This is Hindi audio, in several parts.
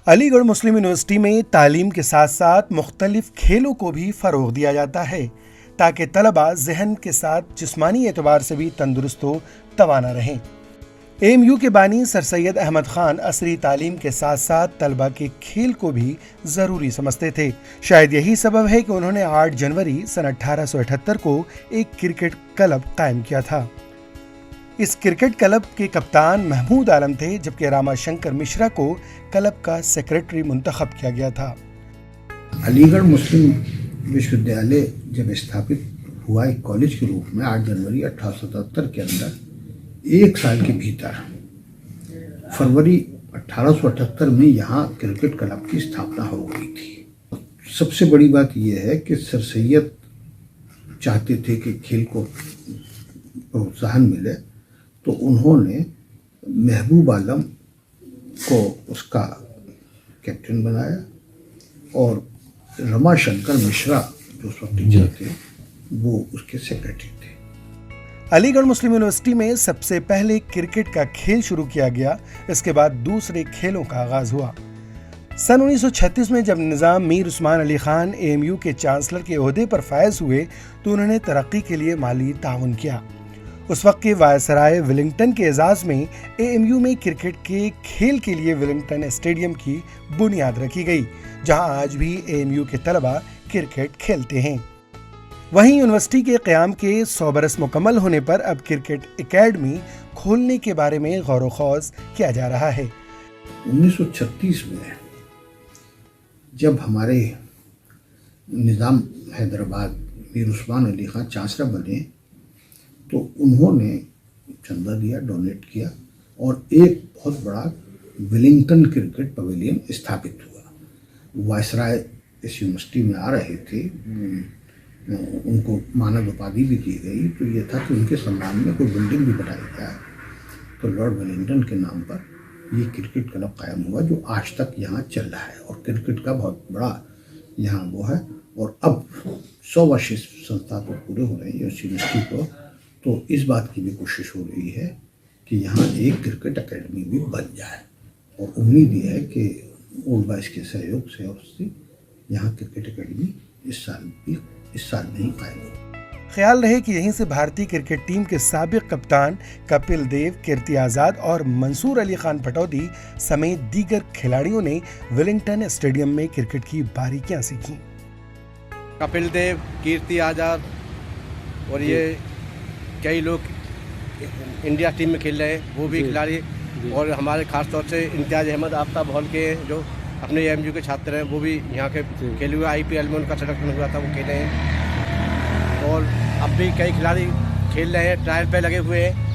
अलीगढ़ मुस्लिम यूनिवर्सिटी में तालीम के साथ साथ मुख्तलिफ खेलों को भी फ़रोग़ दिया जाता है ताकि तलबा ज़हन के साथ जिस्मानी एतबार से भी तंदुरुस्त व तवाना रहें। एएमयू के बानी सर सैयद अहमद ख़ान असरी तालीम के साथ साथ तलबा के खेल को भी ज़रूरी समझते थे। शायद यही सबब है कि उन्होंने 8 जनवरी सन 1878 को एक क्रिकेट क्लब कायम किया था। इस क्रिकेट क्लब के कप्तान महमूद आलम थे, जबकि रामाशंकर मिश्रा को क्लब का सेक्रेटरी मुंतखब किया गया था। अलीगढ़ मुस्लिम विश्वविद्यालय जब स्थापित हुआ एक कॉलेज के रूप में 8 जनवरी 1877 के अंदर 1 साल के भीतर फरवरी 1878 में यहाँ क्रिकेट क्लब की स्थापना हो गई थी। सबसे बड़ी बात यह है कि सर सैयद चाहते थे कि खेल को प्रोत्साहन मिले, तो उन्होंने महबूब आलम को उसका कैप्टन बनाया और रमाशंकर मिश्रा जो उस वक्त टीचर थे वो उसके सेक्रेटरी थे। अलीगढ़ मुस्लिम यूनिवर्सिटी में सबसे पहले क्रिकेट का खेल शुरू किया गया। इसके बाद दूसरे खेलों का आगाज हुआ। सन 1936 में जब निज़ाम मीर उस्मान अली खान एएमयू के चांसलर के ओहदे पर फायज हुए तो उन्होंने तरक्की के लिए माली ताउन किया। उस वक्त के वायसराय वेलिंगटन के एजाज़ में एएमयू में क्रिकेट के खेल के लिए वेलिंगटन स्टेडियम की बुनियाद रखी गई, जहां आज भी एएमयू के तलबा क्रिकेट खेलते हैं। वहीं यूनिवर्सिटी के क़याम के 100 बरस मुकम्मल होने पर अब क्रिकेट एकेडमी खोलने के बारे में गौर व खौज किया जा रहा है। 1936 में जब हमारे निज़ाम हैदराबाद मीर उस्मान अली खान चांसलर बने तो उन्होंने चंदा दिया, डोनेट किया और एक बहुत बड़ा वेलिंगटन क्रिकेट पवेलियन स्थापित हुआ। वायसराय इस यूनिवर्सिटी में आ रहे थे, उनको मानद उपाधि भी दी गई, तो ये था कि उनके सम्मान में कोई बिल्डिंग भी बनाई जाए। तो लॉर्ड वेलिंगटन के नाम पर ये क्रिकेट क्लब कायम हुआ जो आज तक यहाँ चल रहा है और क्रिकेट का बहुत बड़ा यहाँ वो है। और अब 100 वर्ष इस संस्था को पूरे हो रहे हैं इस यूनिवर्सिटी को, तो इस बात की भी कोशिश हो रही है कि यहाँ एक क्रिकेट एकेडमी भी बन जाए और उम्मीद ये है कि ओल्ड बॉयज़ के सहयोग से और उससे यहाँ क्रिकेट एकेडमी इस साल नहीं कायम हो। ख्याल रहे कि यहीं से भारतीय क्रिकेट टीम के साबिक कप्तान कपिल देव, कीर्ति आज़ाद और मंसूर अली खान पटौदी समेत दीगर खिलाड़ियों ने वेलिंगटन स्टेडियम में क्रिकेट की बारीकियां सीखी। कपिल देव, कीर्ति आज़ाद और ये कई लोग इंडिया टीम में खेल रहे हैं, वो भी खिलाड़ी, और हमारे खास तौर से इम्तियाज़ अहमद आफ्ताब हॉल के जो अपने एएमयू के छात्र हैं वो भी यहाँ के खेले हुए। IPL में उनका सिलेक्शन हुआ था, वो खेले हैं और अब भी कई खिलाड़ी खेल रहे हैं, ट्रायल पे लगे हुए हैं।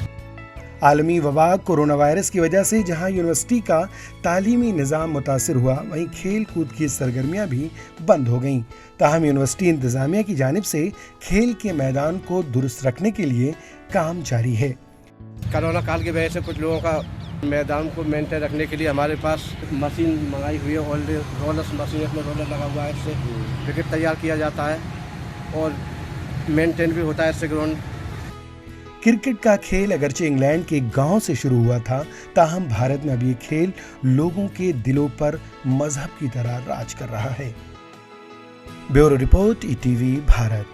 आलमी वबा कोरोना वायरस की वजह से जहां यूनिवर्सिटी का तालीमी निज़ाम मुतासिर हुआ, वहीं खेल कूद की सरगर्मियां भी बंद हो गईं। ताहम यूनिवर्सिटी इंतज़ामिया की जानिब से खेल के मैदान को दुरुस्त रखने के लिए काम जारी है। कोरोना काल की वजह से कुछ लोगों का मैदान को मेंटेन रखने के लिए हमारे पास मशीन मंगाई हुई है, रोलर मशीन, इसमें रोलर लगा हुआ है, इससे विकेट तैयार किया जाता है और मेंटेन भी होता है इससे ग्राउंड। क्रिकेट का खेल अगरचे इंग्लैंड के गांव से शुरू हुआ था, ताहम भारत में अब ये खेल लोगों के दिलों पर मजहब की तरह राज कर रहा है। Bureau report, ETV Bharat.